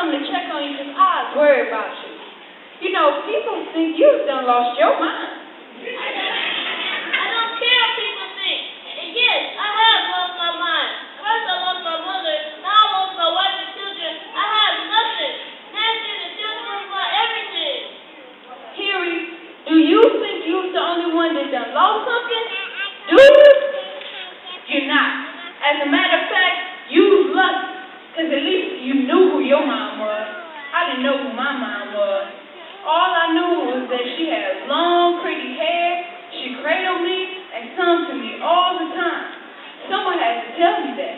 come to check on you because I was worried about you. You know, people think you done lost your mind. I don't care what people think. And yes, I have lost my mind. First I lost my mother, now I lost my wife and children. I have nothing. Nancy and the children was my everything. Harry, do you think you're the only one that done lost something? Do you? You're not. As a matter of fact, you lucky. Because at least you knew who your mom was. I didn't know who my mom was. All I knew was that she had long, pretty hair. She cradled me and sung to me all the time. Someone had to tell me that.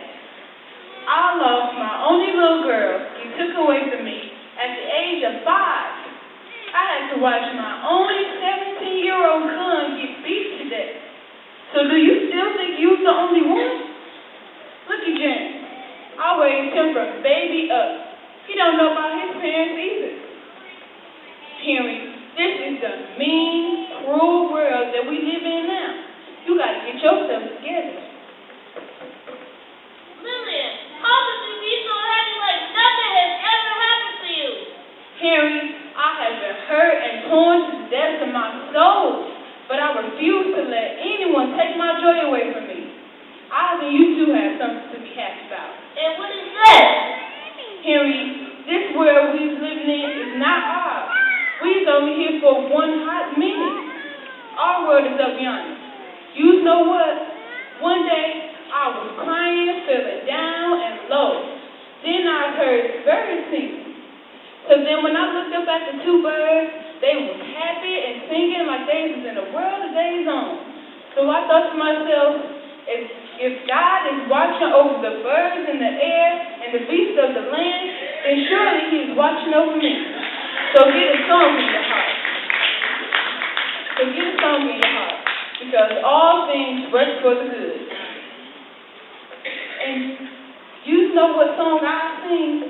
I lost my only little girl you took away from me at the age of 5. I had to watch my only 17-year-old son get beat to death. So do you still think you're the only one? Look at James. I raised him from baby up. He don't know about his parents either. Henry, this is the mean, cruel world that we live in now. You got to get yourself together. Lillian, how could you be so happy like nothing has ever happened to you? Henry, I have been hurt and torn to the depths of my soul, but I refuse to let anyone take my joy away from me. I think you two have something to be happy about. And what is that? Henry, this world we're living in is not ours. We're only here for one hot minute. Our world is up yonder. You know what? One day, I was crying, feeling down and low. Then I heard birds singing. So then when I looked up at the two birds, they was happy and singing like they was in a world of their own. So I thought to myself, if God is watching over the birds in the air and the beasts of the land, then surely He is watching over me. So get a song in your heart. Because all things work for the good. And you know what song I sing?